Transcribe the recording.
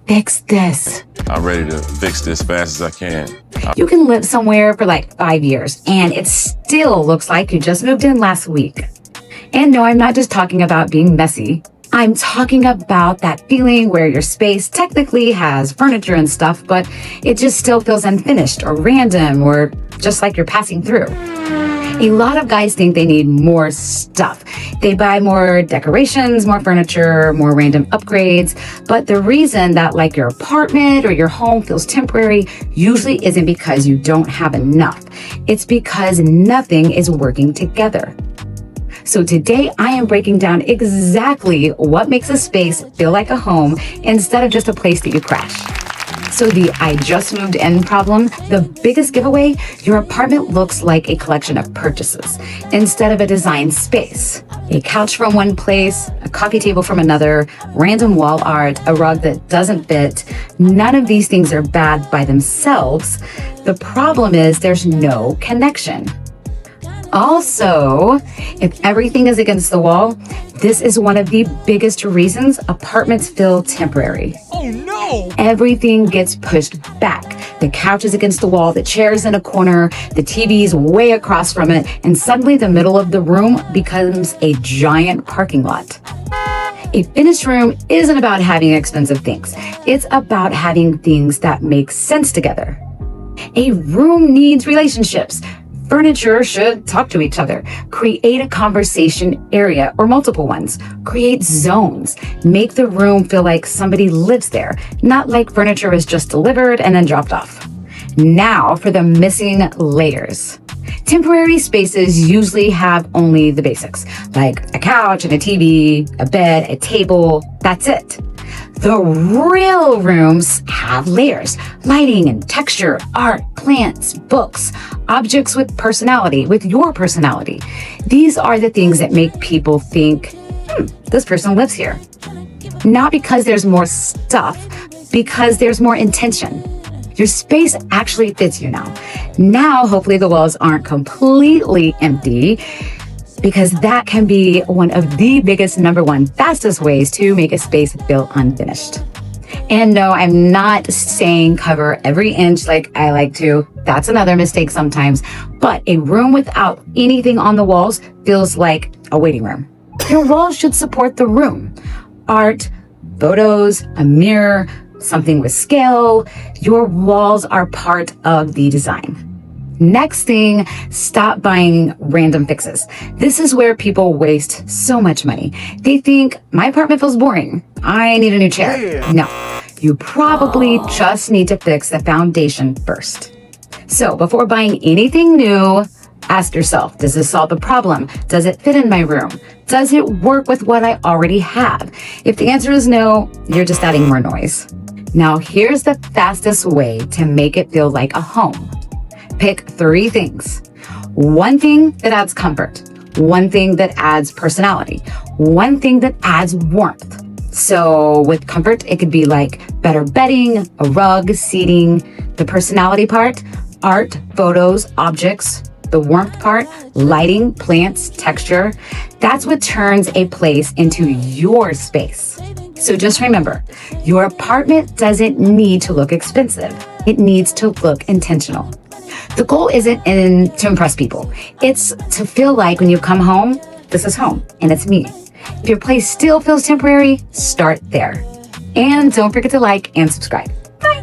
fix this. I'm ready to fix this as fast as I can. You can live somewhere for like 5 years and it still looks like you just moved in last week. And no, I'm not just talking about being messy. I'm talking about that feeling where your space technically has furniture and stuff, but it just still feels unfinished or random or just like you're passing through. A lot of guys think they need more stuff. They buy more decorations, more furniture, more random upgrades. But the reason that like your apartment or your home feels temporary usually isn't because you don't have enough. It's because nothing is working together. So today I am breaking down exactly what makes a space feel like a home instead of just a place that you crash. So the I just moved in problem, the biggest giveaway, your apartment looks like a collection of purchases instead of a designed space. A couch from one place, a coffee table from another, random wall art, a rug that doesn't fit. None of these things are bad by themselves. The problem is there's no connection. Also, if everything is against the wall, this is one of the biggest reasons apartments feel temporary. Oh no! Everything gets pushed back. The couch is against the wall, the chair's in a corner, the TV's way across from it, and suddenly the middle of the room becomes a giant parking lot. A finished room isn't about having expensive things. It's about having things that make sense together. A room needs relationships. Furniture should talk to each other. Create a conversation area or multiple ones. Create zones. Make the room feel like somebody lives there, not like furniture is just delivered and then dropped off. Now for the missing layers. Temporary spaces usually have only the basics, like a couch and a TV, a bed, a table. That's it. The real rooms have layers, lighting and texture, art, plants, books, objects with personality, with your personality. These are the things that make people think, this person lives here. Not because there's more stuff, because there's more intention. Your space actually fits you now. Now, hopefully the walls aren't completely empty, because that can be one of the biggest, number one, fastest ways to make a space feel unfinished. And no, I'm not saying cover every inch like I like to. That's another mistake sometimes. But a room without anything on the walls feels like a waiting room. Your walls should support the room. Art, photos, a mirror, something with scale. Your walls are part of the design. Next thing, stop buying random fixes. This is where people waste so much money. They think, my apartment feels boring. I need a new chair. No, you probably just need to fix the foundation first. So before buying anything new, ask yourself, does this solve the problem? Does it fit in my room? Does it work with what I already have? If the answer is no, you're just adding more noise. Now here's the fastest way to make it feel like a home. Pick 3 things. One thing that adds comfort. One thing that adds personality. One thing that adds warmth. So with comfort, it could be like better bedding, a rug, seating. The personality part, art, photos, objects. The warmth part, lighting, plants, texture. That's what turns a place into your space. So just remember, your apartment doesn't need to look expensive. It needs to look intentional. The goal isn't to impress people. It's to feel like when you come home, this is home and it's me. If your place still feels temporary, start there. And don't forget to like and subscribe. Bye.